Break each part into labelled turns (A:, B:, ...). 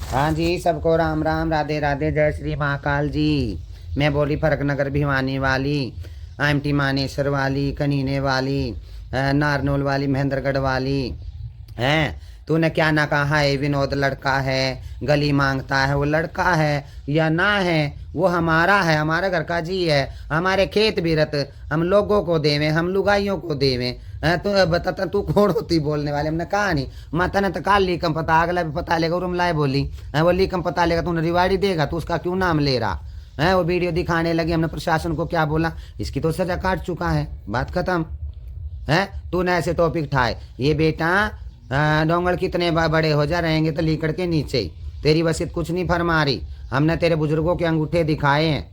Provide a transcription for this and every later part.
A: हाँ जी, सबको राम राम, राधे राधे, जय श्री महाकाल जी। मैं बोली फरक नगर भिवानी वाली, आमटी मानेसर वाली, कनीने वाली, नारनौल वाली, महेंद्रगढ़ वाली। हैं, तूने क्या ना कहा है विनोद लड़का है, गली मांगता है, वो लड़का है या ना है, वो हमारा है, हमारे घर का जी है, हमारे खेत बिरत हम लोगों को देवे, हम लुगाइयों को देवे। तो बता तू कौन होती बोलने वाले? हमने कहा नहीं, माता ने तो काल लीकम पता, अगला भी पता लेगा, उर्म लाए बोली वो लीकम पता लेगा, तूने रिवाड़ी देगा, तू उसका क्यों नाम ले रहा है? वो वीडियो दिखाने लगी, हमने प्रशासन को क्या बोला, इसकी तो सजा काट चुका है, बात खत्म है। तूने ऐसे टॉपिक ठाए, ये बेटा डोंगल कितने बड़े हो जा रहेंगे तो लीकड़ के नीचे ही, तेरी वसीयत कुछ नहीं फरमा रही। हमने तेरे बुजुर्गों के अंगूठे दिखाए हैं,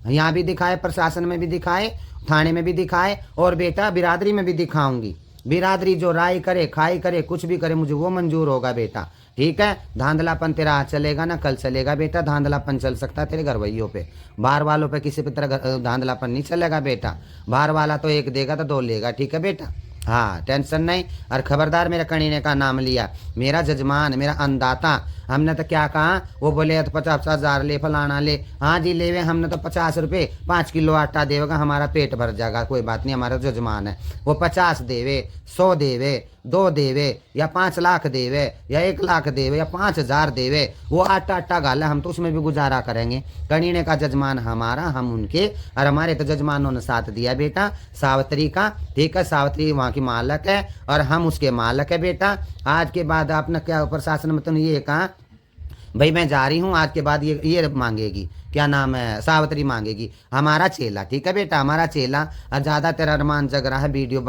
A: यहाँ भी दिखाए, प्रशासन में भी दिखाए, थाने में भी दिखाए, और बेटा बिरादरी में भी दिखाऊंगी। बिरादरी जो राय करे, खाई करे, कुछ भी करे, मुझे वो मंजूर होगा बेटा, ठीक है। धांधलापन तेरा आज चलेगा ना कल चलेगा बेटा, धांधलापन चल सकता है तेरे घरवैयों पे, बाहर वालों पे किसी पे तेरा धांधलापन नहीं चलेगा बेटा। बाहर वाला तो एक देगा तो दो लेगा, ठीक है बेटा। हाँ, टेंशन नहीं। और खबरदार मेरे कनीने का नाम लिया, मेरा जजमान, मेरा अन्नदाता। हमने तो क्या कहा, वो बोले तो 50,000 ले, फलाना ले, हाँ जी लेवे, हमने तो 50 रुपये 5 किलो आटा देगा, हमारा पेट भर जाएगा, कोई बात नहीं, हमारा जजमान है। वो 50 देवे, 100 देवे, 2 देवे, या 5 लाख देवे, या 1 लाख देवे, या 5,000 देवे, वो आटा आटा गाला, हम तो उसमें भी गुजारा करेंगे। कनीने का जजमान हमारा, हम उनके, और हमारे तो जजमानों ने साथ दिया बेटा, सावित्री का, ठीक है। सावित्री वहाँ की मालक है और हम उसके मालक है बेटा। आज के बाद आपने क्या प्रशासन में तुमने ये कहा, भाई मैं जा रही हूँ, आज के बाद ये मांगेगी, क्या नाम है, सावित्री मांगेगी, हमारा चेला, ठीक है बेटा, हमारा चेला। और ज़्यादा तेरा अरमान जग रहा है वीडियो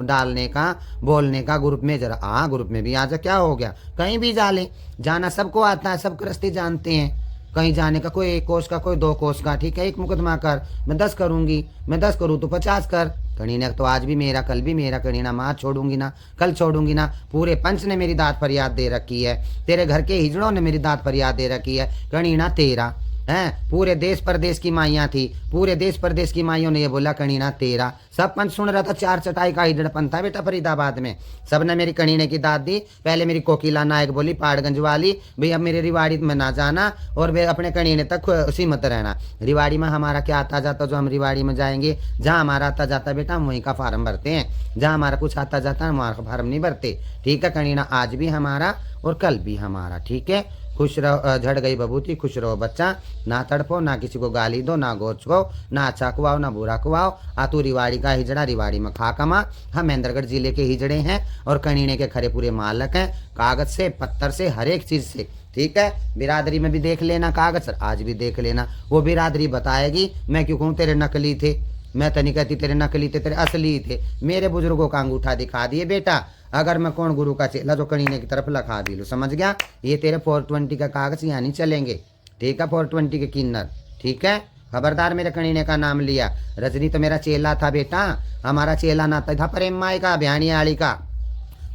A: डालने का, बोलने का, ग्रुप में जरा, हाँ ग्रुप में भी आ जा, क्या हो गया, कहीं भी जा ले, जाना सबको आता है, सब रास्ते जानते हैं। कहीं जाने का, कोई 1 कोस का, कोई 2 कोस का, ठीक है। एक मुकदमा कर, मैं 10 करूँगी, मैं 10 करूँ तो 50 कर। कनीना तो आज भी मेरा, कल भी मेरा, कनीना माँ छोड़ूंगी ना, कल छोड़ूंगी ना। पूरे पंच ने मेरी दाद फरियाद दे रखी है, तेरे घर के हिजड़ों ने मेरी दाद फरियाद दे रखी है, कनीना तेरा हैं। पूरे देश परदेश की माइयाँ थी, पूरे देश परदेश की माइयों ने ये बोला कनीना तेरा। सब पंच सुन रहा था, 4 चटाई का हिजड़पन था बेटा फरीदाबाद में। सबने मेरी कनीने की दाद दी। पहले मेरी कोकिला नायक बोली पाड़गंज वाली, भाई अब मेरे रिवाड़ी में ना जाना और वे अपने कनीने तक सीमित रहना। रिवाड़ी में हमारा क्या आता जाता, जो हम रिवाड़ी में जाएंगे, जहाँ हमारा आता जाता बेटा हम वहीं का फार्म भरते हैं, जहाँ हमारा कुछ आता जाता है हमारा फार्म नहीं भरते, ठीक है। कनीना आज भी हमारा और कल भी हमारा, ठीक है। खुश रहो, झड़ गई बबूती, खुश रहो बच्चा, ना तड़पो, ना किसी को गाली दो, ना गोचको, ना अच्छा कुआओ, ना बुरा कुआओ। तू रिवाड़ी का हिजड़ा, रिवाड़ी में खा कमा। हम महेंद्रगढ़ जिले के हिजड़े हैं और कनीने के खरे पूरे मालक हैं, कागज से, पत्थर से, हर एक चीज़ से, ठीक है। बिरादरी में भी देख लेना कागज, आज भी देख लेना, वो बिरादरी बताएगी। मैं क्यों कहूँ तेरे नकली थे, मैं तो नहीं कहती तेरे नकली थे, तेरे असली थे। मेरे बुजुर्गों का अंगूठा दिखा दिए बेटा, अगर मैं कौन गुरु का चेला जो कनीने की तरफ लखा दी लो, समझ गया। ये तेरे 420 का कागज यहाँ नहीं चलेंगे, ठीक है, 420 के किन्नर, ठीक है। खबरदार मेरे कनीने का नाम लिया। रजनी तो मेरा चेला था बेटा, हमारा चेला ना था प्रेम माई का, बयानी आड़ी का,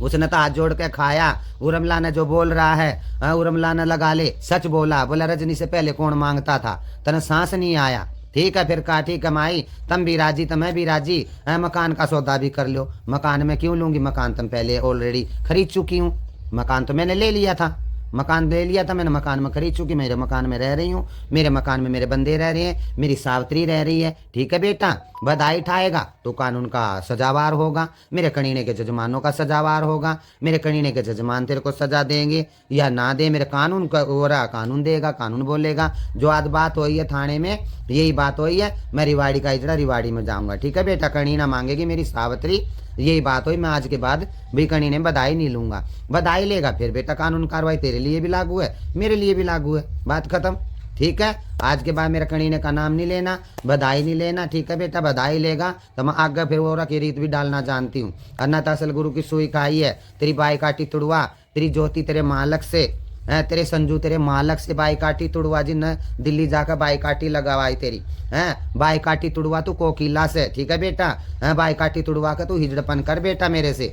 A: उसने तो हाथ जोड़ के खाया। उर्मिला ने जो बोल रहा है, उर्मिला ने लगा ले, सच बोला, बोला रजनी से पहले कौन मांगता था, तने सांस नहीं आया, ठीक है। फिर कहा ठीक है माई, तुम भी राजी तो मैं भी राजी, मकान का सौदा भी कर लो। मकान में क्यों लूंगी, मकान तुम पहले ऑलरेडी खरीद चुकी हूँ, मकान तो मैंने ले लिया था, मकान ले लिया था मैंने, मकान में खरीद चुकी, मेरे मकान में रह रही हूँ, मेरे मकान में मेरे बंदे रह रहे हैं, मेरी सावित्री रह रही है, ठीक है बेटा। बधाई ठाएगा तो कानून का सजावार होगा, मेरे कनीने के जजमानों का सजावार होगा, मेरे कनीने के जजमान तेरे को सजा देंगे या ना दे, मेरे कानून का हो रहा, कानून देगा, कानून बोलेगा। जो आज बात हुई है थाने में, यही बात हुई है, मैं रिवाड़ी का हिजड़ा रिवाड़ी में जाऊँगा, ठीक है बेटा। कनीना मांगेगी मेरी सावित्री, यही बात हुई। मैं आज के बाद भी कनीने बधाई नहीं लूंगा, बधाई लेगा फिर बेटा कानून कार्रवाई तेरे लिए भी लागू है, मेरे लिए भी लागू है, बात खत्म, ठीक है। आज के बाद मेरा कनीने का नाम नहीं लेना, बधाई नहीं लेना, ठीक है बेटा। बधाई लेगा तो मैं आगे फिर वो की रीत भी डालना जानती हूँ। अन्ना तसल गुरु की सुई खाई है, तेरी बाई काटी तुड़वा, तेरी ज्योति तेरे मालक से, तेरे संजू तेरे मालक से बाई काटी तुड़वा, जिन दिल्ली जाकर बाई काटी लगवाई तेरी, हैं बाई काटी तुड़वा तू कोकिला से, ठीक है बेटा। बाई काटी तुड़वा का तू हिजड़पन कर बेटा, मेरे से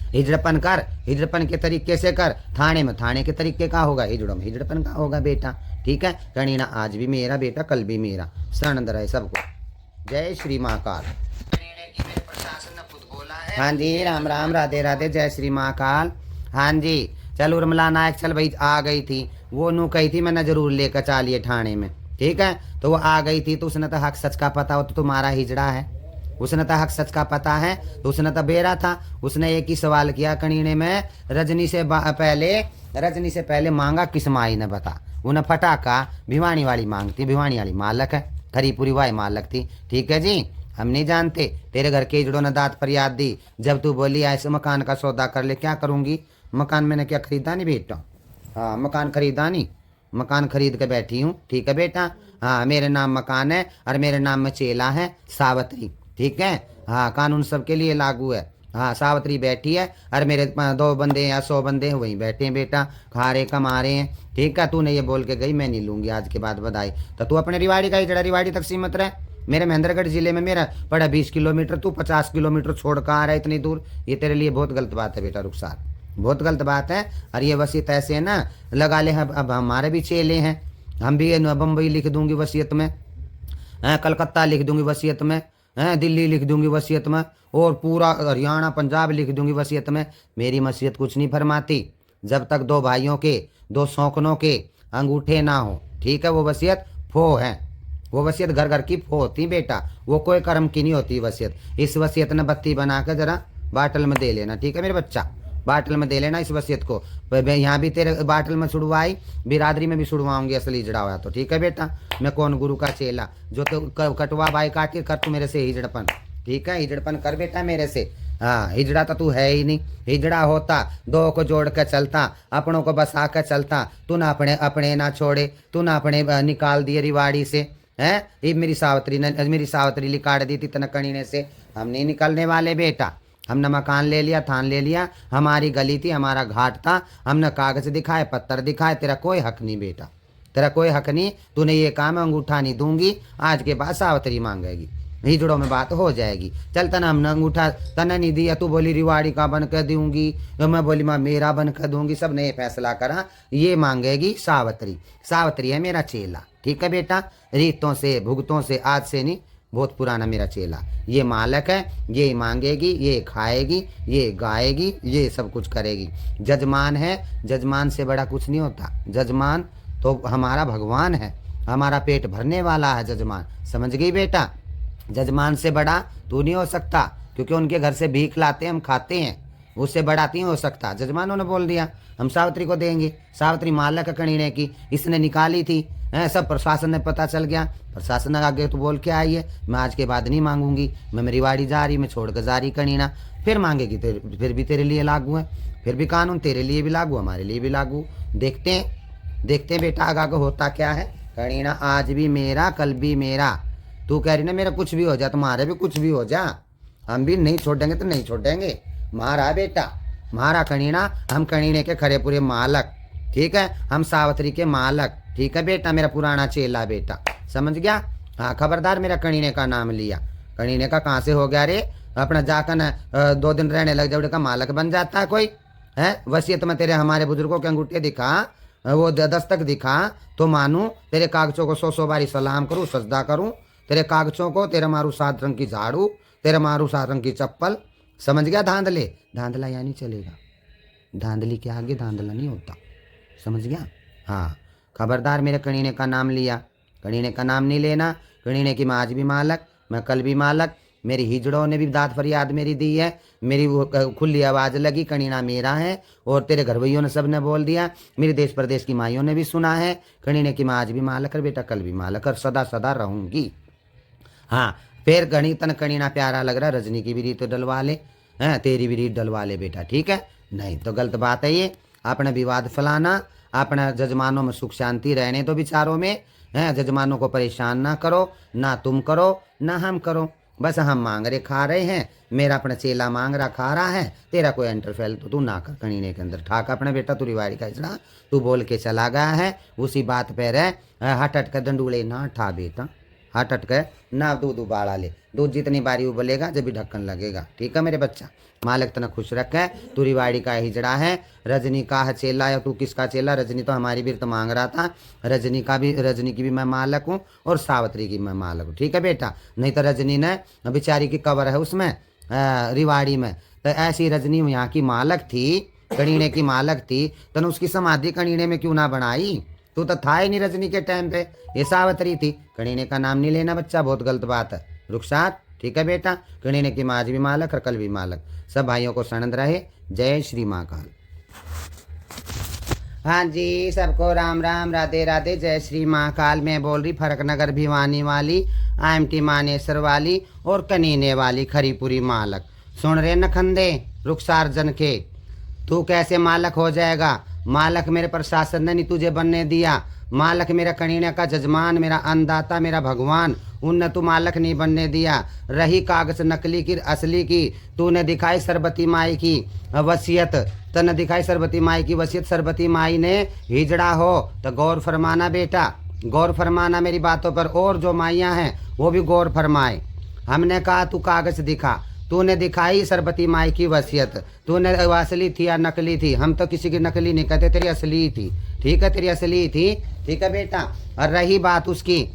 A: हिजड़पन कर, हिजड़पन के तरीके से कर, थाने में थाने के तरीके का होगा, हिजड़ों में हिजड़पन का होगा बेटा, ठीक है। कनीना आज भी मेरा बेटा, कल भी मेरा, शरण रहे सबको, जय श्री महाकाल। कनीने की मेरे प्रशासन ने खुद बोला है। हाँ जी, राम राम, राधे राधे, जय श्री महाकाल। हाँ जी, चल उर्मिला नायक, चल भाई आ गई थी, वो नू कही थी मैंने जरूर लेकर चालिए ठाणे में, ठीक है। तो वो आ गई थी, तो उसने तो हक सच का पता हो तो तुम्हारा हिजड़ा है, उसने तो हक सच का पता है, तो उसने तो बेरा था। उसने एक ही सवाल किया कणीने में, रजनी से पहले मांगा किस माई ने बता। उन्हें फटाका भिवानी वाली मांगती, भिवानी वाली मालक है, खरीपुरी वाली मालक थी, ठीक है जी। हम नहीं जानते, तेरे घर के हिजड़ों ने दांत फरियाद दी जब तू बोली ऐसे मकान का सौदा कर ले। क्या करूंगी, मकान मैंने क्या खरीदा नहीं बेटा, हाँ मकान खरीदा नहीं, मकान खरीद के बैठी हूँ, ठीक है बेटा। हाँ मेरे नाम मकान है और मेरे नाम में चेला है सावित्री, ठीक है। हाँ कानून सबके लिए लागू है। हाँ सावित्री बैठी है और मेरे 2 बंदे या 100 बंदे हैं वहीं बैठे हैं बेटा, खा रहे कमा रहे हैं, ठीक है। तूने ये बोल के गई मैं नहीं लूंगी आज के बाद बधाई, तो तू अपने रिवाड़ी का हिजड़ा रिवाड़ी तक सीमित रहे। मेरे महेंद्रगढ़ जिले में मेरा पड़ा 20 किलोमीटर, तू 50 किलोमीटर छोड़ कर आ रहा है इतनी दूर, ये तेरे लिए बहुत गलत बात है बेटा रुखसार, बहुत गलत बात है। और ये वसीयत ऐसे है ना लगा ले, अब हमारे भी चेले हैं, हम भी बम्बई लिख दूंगी वसीयत में, कलकत्ता लिख दूंगी वसीयत में, दिल्ली लिख दूंगी वसीयत में, और पूरा हरियाणा पंजाब लिख दूंगी वसीयत में। मेरी वसीयत कुछ नहीं फरमाती जब तक 2 भाइयों के 2 शौकनों के अंगूठे ना हो, ठीक है। वो वसीयत फो है, वो वसीयत घर घर की फो होती बेटा, वो कोई कर्म की नहीं होती वसीयत। इस वसीयत ने बत्ती बना कर जरा बाटल में दे लेना, ठीक है मेरे बच्चा, बाटल में दे लेना इस वसीयत को। यहाँ भी तेरे बाटल में छुड़वाई, बिरादरी में भी छुड़वाऊंगी असली हिजड़ा हुआ तो, ठीक है बेटा। मैं कौन गुरु का चेला जो तो कटवा बाई काट के कर तू मेरे से हिजड़पन, ठीक है। हिजड़पन कर बेटा मेरे से, हाँ हिजड़ा तो तू है ही नहीं। हिजड़ा होता 2 को जोड़ कर चलता, अपनों को बसा कर चलता, तू ना अपने ना छोड़े, तू ना अपने निकाल दिए रिवाड़ी से, है। ये मेरी सावित्री लिकाड़ दी थी तनकणीने से, हम नहीं निकलने वाले बेटा। हमने मकान ले लिया, थान ले लिया, हमारी गली थी, हमारा घाट था, हमने कागज दिखाए पत्थर दिखाए, तेरा कोई हक नहीं बेटा, तेरा कोई हक नहीं। तूने ये काम अंगूठा नहीं दूंगी, आज के बाद सावित्री मांगेगी, हिजड़ों में बात हो जाएगी। चल तना हमने अंगूठा तना नहीं दिया, तू बोली रिवाड़ी का बन कर दूंगी, तो मैं बोली माँ मेरा बन कर दूंगी, सब ने ये फैसला करा ये मांगेगी सावित्री। सावित्री है मेरा चेला, ठीक है बेटा। रीतों से भुगतों से आज से नहीं, बहुत पुराना मेरा चेला, ये मालक है, ये मांगेगी, ये खाएगी, ये गाएगी, ये सब कुछ करेगी। जजमान है, जजमान से बड़ा कुछ नहीं होता, जजमान तो हमारा भगवान है, हमारा पेट भरने वाला है जजमान, समझ गई बेटा। जजमान से बड़ा तू नहीं हो सकता, क्योंकि उनके घर से भीख लाते हैं हम खाते हैं, उससे बड़ा नहीं हो सकता। जजमानों ने बोल दिया हम सावित्री को देंगे, सावित्री मालक कणीने की, इसने निकाली थी, सब प्रशासन ने पता चल गया, प्रशासन आगे तो बोल के आई है मैं आज के बाद नहीं मांगूंगी, मैं मेरी वाड़ी जा रही, मैं छोड़ कर जा रही कणीना। फिर मांगेगी तो फिर भी तेरे लिए लागू है, फिर भी कानून तेरे लिए भी लागू, हमारे लिए भी लागू। देखते हैं बेटा आगे होता क्या है। कणीना आज भी मेरा कल भी मेरा, तू कह रही ना मेरा कुछ भी हो जा, तुम्हारे भी कुछ भी हो जा, हम भी नहीं छोड़ेंगे तो नहीं छोड़ेंगे। मारा बेटा मारा कणीना, हम कणीने के खरे पूरे मालक, ठीक है, हम सावित्री के मालक, ठीक है बेटा। मेरा पुराना चेला बेटा, समझ गया। हाँ खबरदार मेरा कणीने का नाम लिया, कणीने का कहाँ से हो गया रे, अपना जाकर न 2 दिन रहने लग जाओ का मालक बन जाता है कोई, है। वसीयत में तेरे हमारे बुजुर्गों के अंगूठे दिखा, वो दस्तक दिखा तो मानूं, तेरे कागजों को 100 बारी सलाम करूँ, सजदा करूँ तेरे कागजों को, तेरा मारू 7 रंग की झाड़ू, तेरा मारू 7 रंग की चप्पल, समझ गया। धांधले धांधला या नहीं चलेगा, धांधली के आगे धांधला नहीं होता, समझ गया। हाँ खबरदार मेरे कणीने का नाम लिया, कणीने का नाम नहीं लेना। कणीने की मैं आज भी मालक, मैं कल भी मालक, मेरी हिजड़ों ने भी दाद फरियाद मेरी दी है, मेरी वो खुली आवाज़ लगी कणीना मेरा है, और तेरे घरवैयों ने सब ने बोल दिया, मेरे देश प्रदेश की माइयों ने भी सुना है। कणीने की मैं आज भी मालक, और बेटा कल भी मालक, और सदा सदा रहूँगी। हाँ फिर गणितन कणीना प्यारा लग रहा, रजनी की भी रीत डलवा ले, हैं तेरी भी रीत डलवा ले बेटा, ठीक है। नहीं तो गलत बात है ये, अपना विवाद फैलाना, अपना जजमानों में सुख शांति रहने दो विचारों में, हैं। जजमानों को परेशान ना करो, ना तुम करो ना हम करो, बस हम मांग रहे खा रहे हैं, मेरा अपना चेला मांग रहा खा रहा है, तेरा कोई इंटरफेल तो तू ना कर कणीने के अंदर। ठाक अपने बेटा तू रिवाड़ी का हिजड़ा, तू बोल के चला गया है, उसी बात पे रह, हट हट कर डंडूले ना ठा बेटा, हट हट कर ना दूध उबाला ले, दूध जितनी बारी उबलेगा जब भी ढक्कन लगेगा, ठीक है मेरे बच्चा। मालिक तना खुश रखे, तू रिवाड़ी का हिजड़ा है, रजनी का है चेला, या तू किसका चेला, रजनी तो हमारी भी तो मांग रहा था, रजनी की भी मैं मालक हूँ, और सावित्री की मैं मालक हूँ, ठीक है बेटा। नहीं तो रजनी ने बेचारी की कबर है उसमें रिवाड़ी में, तो ऐसी रजनी यहाँ की मालक थी, कणीने की मालक थी तन उसकी समाधि कणीने में क्यों ना बनाई? तू तो था ही नहीं रजनी के टाइम पे, ये सावित्री थी। कणीने का नाम नहीं लेना बच्चा, बहुत गलत बात है। रुखसार ठीक है बेटा, कणीने की माँ आज भी मालक और कल भी मालक। सब भाइयों को सनंद रहे। जय श्री महाकाल। हाँ जी, सबको राम राम, राधे राधे, जय श्री महाकाल। मैं बोल रही फरक नगर भिवानी वाली, IMT मानेसर वाली और कनीने वाली खरीपुरी मालक। सुन रहे नखंदे रुखसार जन के, तू कैसे मालक हो जाएगा? मालक मेरे प्रशासन ने नहीं तुझे बनने दिया। मालक मेरा कणीने का जजमान, मेरा अन्नदाता, मेरा भगवान, उनने तू मालक नहीं बनने दिया। रही कागज नकली की असली की, तूने दिखाई सरबती माई की वसीयत, तने दिखाई सरबती माई की वसीयत। सरबती माई ने हिजड़ा हो तो गौर फरमाना बेटा, गौर फरमाना मेरी बातों पर। और जो माइयाँ हैं वो भी गौर फरमाए। हमने कहा तू कागज दिखा, तूने दिखाई सरबती माई की वसीयत। तूने असली थी या नकली थी? हम तो किसी की नकली नहीं कहते, तेरी असली थी। ठीक है, तेरी असली थी। ठीक है बेटा। और रही बात उसकी,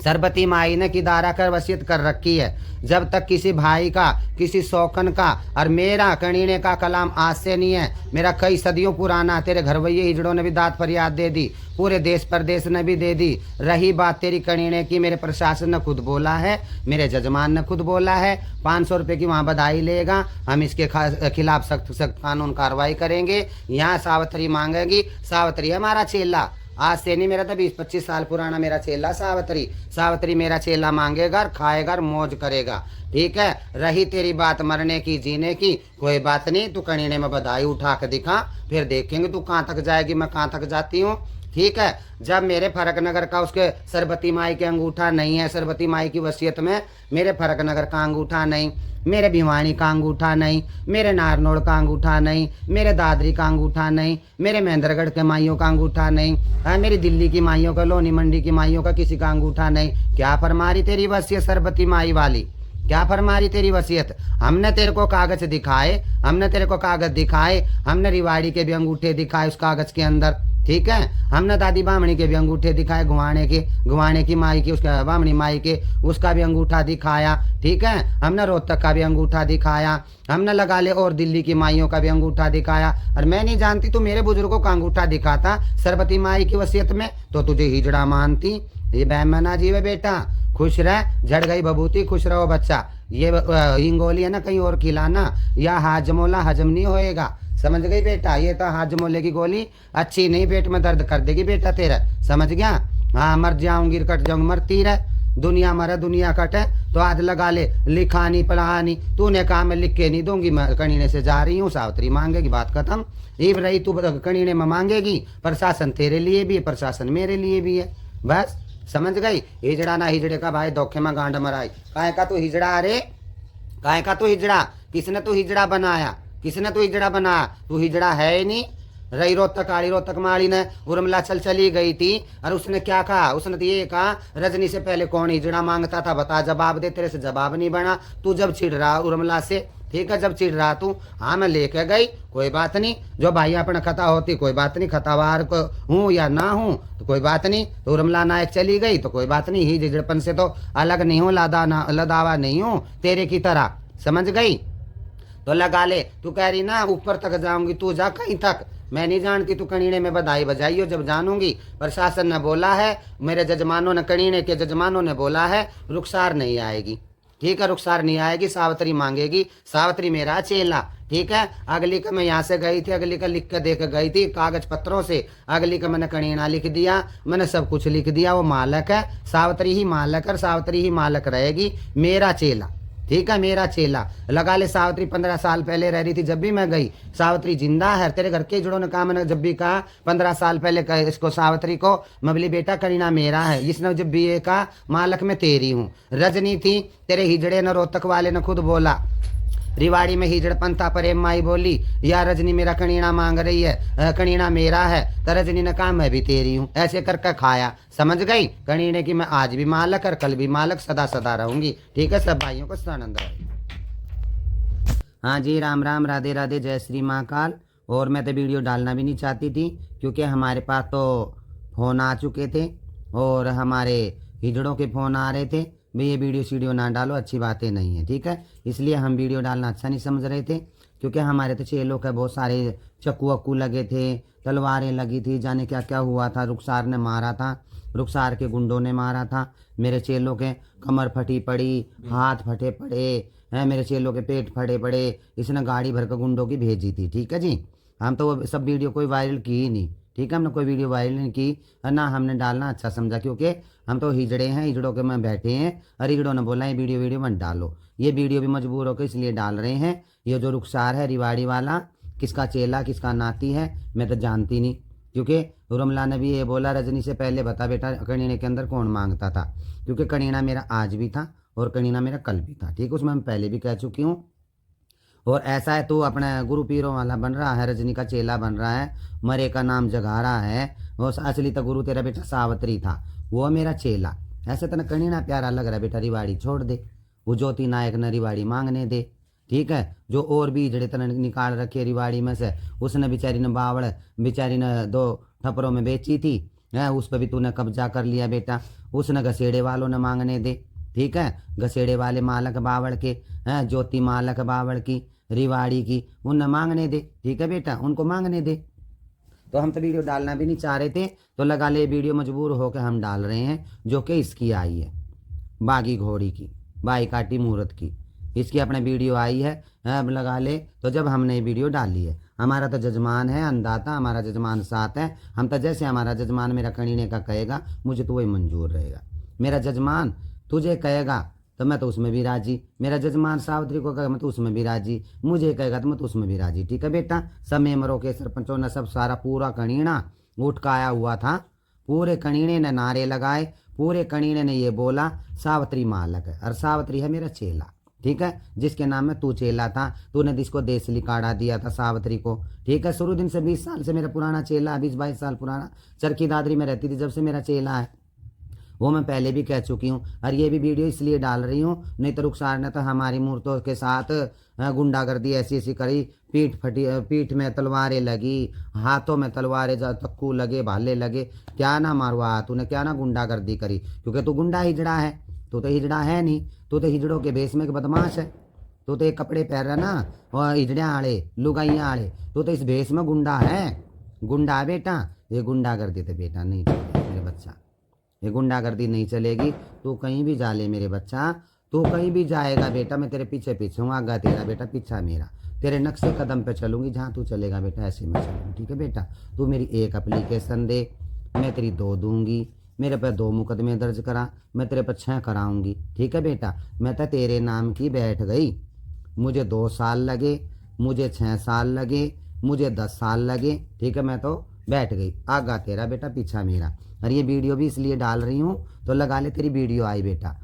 A: सरबती माई ने किदारा कर वसीयत कर रखी है, जब तक किसी भाई का, किसी शौकन का, और मेरा कणीने का कलाम आज से नहीं है, मेरा कई सदियों पुराना। तेरे घर वही हिजड़ों ने भी दाद फरियाद दे दी, पूरे देश प्रदेश ने भी दे दी। रही बात तेरी कणीने की, मेरे प्रशासन ने खुद बोला है, मेरे जजमान ने खुद बोला है, 500 रुपये की वहाँ बधाई लेगा। हम इसके खिलाफ सख्त सख्त कानून कार्रवाई करेंगे। यहाँ सावित्री मांगेगी। सावित्री हमारा चेला, आज से नहीं, मेरा तो 20-25 साल पुराना मेरा चेला सावित्री। सावित्री मेरा चेला मांगेगा और खाएगा और मौज करेगा। ठीक है। रही तेरी बात मरने की जीने की, कोई बात नहीं, तू कणीने में बधाई उठा के दिखा, फिर देखेंगे तू कहाँ तक जाएगी, मैं कहाँ तक जाती हूँ। ठीक है। जब मेरे फरक नगर का उसके सरबती माई के अंगूठा नहीं है, सरबती माई की वसीयत में मेरे फरक नगर का अंगूठा नहीं, मेरे भिवानी का अंगूठा नहीं, मेरे नारनौल का अंगूठा नहीं, मेरे दादरी का अंगूठा नहीं, मेरे महेंद्रगढ़ के माइयों का अंगूठा नहीं, मेरी दिल्ली की माइयों का, लोनी मंडी की माइयों का किसी का अंगूठा नहीं। क्या फरमारी तेरी वसीयत सरबती माई वाली? क्या फरमारी तेरी वसीयत? हमने तेरे को कागज दिखाए, हमने तेरे को कागज दिखाए, हमने रिवाड़ी के भी अंगूठे दिखाए उस कागज के अंदर। ठीक है। हमने दादी बामणी के भी अंगूठे दिखाए, गुवाने की माई के, उसका बामणी माई के उसका भी अंगूठा दिखाया। ठीक है। हमने रोहतक का भी अंगूठा दिखाया, हमने लगा ले और दिल्ली की माइयों का भी अंगूठा दिखाया। और मैं नहीं जानती तू मेरे बुजुर्गों का अंगूठा दिखाता सरबती माई की वसीयत में तो तुझे हिजड़ा मानती। ये बहमना जीव है बेटा, खुश रह, झड़ गई बबूती, खुश रहो बच्चा। ये हिंगोली है ना, कहीं और खिलाना, या हाजमोला हजम नहीं होएगा, समझ गई बेटा? ये तो हाजमोले की गोली अच्छी नहीं, पेट में दर्द कर देगी बेटा तेरा, समझ गया? हाँ, मर जाऊंगी कट जाऊंगी, मरती रह, दुनिया मरे दुनिया कटे, तो आज लगा ले लिखानी पढ़ानी। तूने कहा मैं लिख के नहीं दूंगी, मैं कणीने से जा रही हूँ, सावित्री मांगेगी, बात खत्म। इब रही तू कणीने में मांगेगी, प्रशासन तेरे लिए भी है, प्रशासन मेरे लिए भी है, बस समझ गई? हिजड़ा ना हिजड़े का भाई धोखे में गांड मराई। काहे का तू हिजड़ा? अरे काहे का तू हिजड़ा? किसने तू हिजड़ा बनाया? किसने तू हिजड़ा बनाया? तू हिजड़ा है ही नहीं। रही रोहतक माड़ी ने उर्मिला चली गई थी, और उसने क्या कहा? उसने तो ये कहा रजनी से पहले कौन हिजड़ा मांगता था, बता, जवाब दे। तेरे से जवाब नहीं बना, तू जब चिढ़ रहा उर्मिला से, ठीक है, जब चिढ़ रहा तू, हाँ मैं लेके गई, कोई बात नहीं, जो भाई अपना खता होती कोई बात नहीं, खतावार को हूँ या ना हूँ तो कोई बात नहीं। तो उर्मिला नायक चली गई तो कोई बात नहीं, ही हिजड़पन से तो अलग नहीं हूँ, लदावा नहीं हूँ तेरे की तरह, समझ गई? तो लगा ले। तू कह रही ना ऊपर तक जाऊंगी, तू जा कहीं तक, मैं नहीं जानती तू कणीने में बधाई बजाइयो, जब जानूंगी। प्रशासन ने बोला है, मेरे जजमानों ने, कणीने के जजमानों ने बोला है, रुखसार नहीं आएगी। ठीक है, रुखसार नहीं आएगी, सावित्री मांगेगी। सावित्री मेरा चेला। ठीक है। अगली का मैं यहाँ से गई थी, अगली का लिख के दे के गई थी कागज पत्रों से, अगली का मैंने कणीना लिख दिया, मैंने सब कुछ लिख दिया। वो मालक है, सावित्री ही मालक है, सावित्री ही मालक रहेगी, मेरा चेला। ठीक है, मेरा चेला। लगा ले सावित्री 15 साल पहले रह रही थी, जब भी मैं गई सावित्री जिंदा है। तेरे घर के जुड़ों ने कहा, मैंने जब भी कहा 15 साल पहले कहा इसको सावित्री को, मैं बोली बेटा करीना मेरा है। जिसने जब भी ये कहा मालक मैं तेरी हूँ। रजनी थी, तेरे हिजड़े ने, रोहतक वाले ने खुद बोला, रिवाड़ी में हिजड़पन था, प्रेम माई बोली या रजनी मेरा कणीना मांग रही है, कणीना मेरा है, तो रजनी ने कहा मैं भी तेरी हूँ, ऐसे करके खाया, समझ गई? कणीने की मैं आज भी मालक और कल भी मालक, सदा सदा रहूंगी। ठीक है, सब भाइयों को आनंद रहे। हाँ जी, राम राम, राधे राधे, जय श्री महाकाल। और मैं तो वीडियो डालना भी नहीं चाहती थी, क्योंकि हमारे पास तो फ़ोन आ चुके थे और हमारे हिजड़ों के फ़ोन आ रहे थे, भाई ये वीडियो ना डालो, अच्छी बातें नहीं है। ठीक है, इसलिए हम वीडियो डालना अच्छा नहीं समझ रहे थे। क्योंकि हमारे तो चेलों के बहुत सारे चक्कू वक्कू लगे थे, तलवारें लगी थी, जाने क्या क्या हुआ था। रुखसार ने मारा था, रुखसार के गुंडों ने मारा था। मेरे चेलों के कमर फटी पड़ी, हाथ फटे पड़े हैं, मेरे चेलों के पेट फटे पड़े। इसने गाड़ी भर कर गुंडों की भेजी थी। ठीक है जी। हम तो वो सब वीडियो कोई वायरल की ही नहीं। ठीक है, हमने कोई वीडियो वायरल नहीं की, ना हमने डालना अच्छा समझा, क्योंकि हम तो हिजड़े हैं, हिजड़ों के में बैठे हैं। और हिजड़ों ने बोला ये वीडियो मत डालो। ये वीडियो भी मजबूर होकर इसलिए डाल रहे हैं। ये जो रुखसार है रिवाड़ी वाला, किसका चेला किसका नाती है मैं तो जानती नहीं। क्योंकि रमला ने भी ये बोला, रजनी से पहले बता बेटा कनीने के अंदर कौन मांगता था। क्योंकि कनीना मेरा आज भी था और कनीना मेरा कल भी था। ठीक, उसमें मैं पहले भी कह चुकी हूँ। और ऐसा है, तू अपना गुरु पीरों वाला बन रहा है, रजनी का चेला बन रहा है, मरे का नाम जगा रहा है। वो असली तो गुरु तेरा बेटा सावत्री था, वो मेरा चेला। ऐसे तो कनीना प्यारा लग रहा है बेटा, रिवाड़ी छोड़ दे, वो ज्योति नायक ने रिवाड़ी मांगने दे। ठीक है, जो और भी जड़े तरह निकाल रखे रिवाड़ी में से, उसने बेचारी ने बावड़ बेचारी ने 2 ठपरों में बेची थी है, उस पर भी तूने कब्जा कर लिया बेटा। उसने घसेड़े वालों ने मांगने दे। ठीक है, घसेड़े वाले मालक बावड़ के हैं, ज्योति मालक बावड़ की, रिवाड़ी की, उन्हें मांगने दे। ठीक है बेटा, उनको मांगने दे। तो हम तो वीडियो डालना भी नहीं चाह रहे थे, तो लगा ले वीडियो मजबूर होकर हम डाल रहे हैं, जो कि इसकी आई है, बागी घोड़ी की, बाई काटी मूरत की, इसकी अपने वीडियो आई है। अब लगा ले, तो जब हमने वीडियो डाली है, हमारा तो जजमान है अंदाता, हमारा जजमान साथ है। हम तो जैसे हमारा जजमान मेरा कणीने का कहेगा मुझे तो वही मंजूर रहेगा। मेरा जजमान तुझे कहेगा तो मैं तो उसमें भी राजी, मेरा जजमान सावित्री को कहेगा मैं तो उसमें भी राजी, मुझे कहेगा तो मैं तो उसमें भी राजी। ठीक है बेटा, सब मेमरों के सरपंचों ने सब सारा पूरा कणीना उठकाया हुआ था। पूरे कणीने ने नारे लगाए, पूरे कणीने ने ये बोला सावित्री मालक है और सावित्री है मेरा चेला। ठीक है, जिसके नाम में तू चेला था, तूने जिसको देश लिकाड़ा दिया था सावित्री को। ठीक है, शुरू दिन से 20 साल से मेरा पुराना चेला, 20-22 साल पुराना, चरखी दादरी में रहती थी जब से मेरा चेला है। वो मैं पहले भी कह चुकी हूँ, और ये भी वीडियो इसलिए डाल रही हूँ, नहीं तो रुखसार ने तो हमारी मूर्तों के साथ गुंडागर्दी ऐसी ऐसी करी, पीठ फटी, पीठ में तलवारें लगी, हाथों में तलवारें, तक्कू लगे, भाले लगे, क्या ना मारवा तूने, क्या ना गुंडागर्दी करी। क्योंकि तू गुंडा हिजड़ा है, तू तो हिजड़ा है नहीं, तू तो हिजड़ों के भेष में एक बदमाश है। तू तो एक कपड़े पहन रहा ना, और हिजड़ियाँ आड़े लुगाइयाँ आड़े, तू तो इस भेष में गुंडा है, गुंडा है बेटा। ये गुंडागर्दी तो बेटा नहीं चलेगी मेरे बच्चा, ये गुंडागर्दी नहीं चलेगी। तू कहीं भी जा ले मेरे बच्चा, तू कहीं भी जाएगा बेटा, मैं तेरे पीछे पीछे हूँ, आगा तेरा बेटा पीछा मेरा, तेरे नक्शे कदम पे चलूंगी, जहाँ तू चलेगा बेटा ऐसे मैं चलूँगी। ठीक है बेटा, तू मेरी 1 एप्लीकेशन दे, मैं तेरी 2 दूंगी, मेरे पे 2 मुकदमे दर्ज करा, मैं तेरे पे 6 कराऊंगी। ठीक है बेटा, मैं तो तेरे नाम की बैठ गई, मुझे 2 साल लगे, मुझे 6 साल लगे, मुझे 10 साल लगे। ठीक है, मैं तो बैठ गई, आगा तेरा बेटा पीछा मेरा। और ये वीडियो भी इसलिए डाल रही हूँ, तो लगा ले तेरी वीडियो आई बेटा।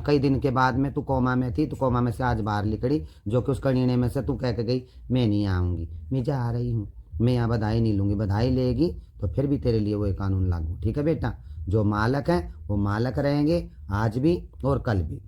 A: कई दिन के बाद में तू कोमा में थी, तू कोमा में से आज बाहर निकली, जो कि उस कणीने में से तू कह के गई मैं नहीं आऊँगी, मैं जा रही हूँ, मैं यहाँ बधाई नहीं लूँगी। बधाई लेगी तो फिर भी तेरे लिए वो कानून लागू। ठीक है बेटा, जो मालक हैं वो मालक रहेंगे आज भी और कल भी,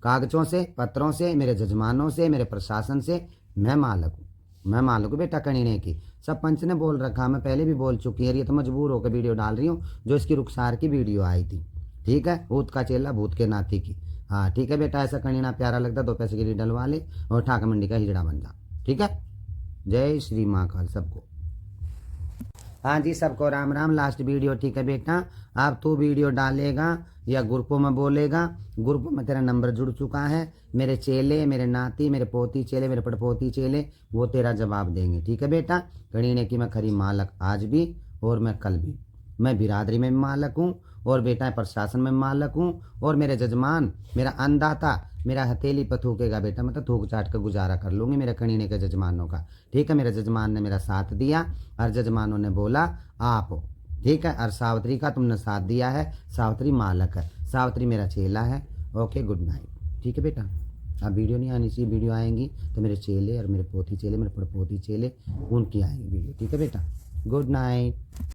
A: कागजों से, पत्रों से, मेरे जजमानों से, मेरे प्रशासन से मैं मालक हूँ, मैं मालूम हूँ बेटा कणीने की। सब पंच ने बोल रखा, मैं पहले भी बोल चुकी है, ये तो मजबूर होकर वीडियो डाल रही हूँ, जो इसकी रुखसार की वीडियो आई थी। ठीक है, भूत का चेला भूत के नाती की। हाँ ठीक है बेटा, ऐसा कणीना प्यारा लगता 2 पैसे के लिए डलवा ले और ठाकर मंडी का हिजड़ा बन जा। ठीक है, जय श्री महाकाल सबको। हाँ जी, सबको राम राम। Last video. ठीक है बेटा, अब तू वीडियो डालेगा या ग्रुपों में बोलेगा, ग्रुप में तेरा नंबर जुड़ चुका है, मेरे चेले, मेरे नाती, मेरे पोती चेले, मेरे पड़पोती चेले, वो तेरा जवाब देंगे। ठीक है बेटा, कणीने की मैं खरी मालक आज भी और मैं कल भी, मैं बिरादरी में मालक हूँ और बेटा प्रशासन में मालक हूँ, और मेरे जजमान, मेरा अन्नदाता, मेरा हथेली पर थूकेगा बेटा, मैं तो थूक चाट कर गुजारा कर लूँगी मेरे कणीने के जजमानों का। ठीक है, मेरे जजमान ने मेरा साथ दिया और जजमानों ने बोला आप हो। ठीक है, और सावित्री का तुमने साथ दिया है, सावित्री मालक है, सावित्री मेरा चेला है। Okay, good night. ठीक है बेटा, अब वीडियो नहीं आनी चाहिए, वीडियो आएंगी तो मेरे चेले और मेरे पोती चेले, मेरे पड़पोती चेले, उनकी आएंगी वीडियो। ठीक है बेटा, गुड नाइट।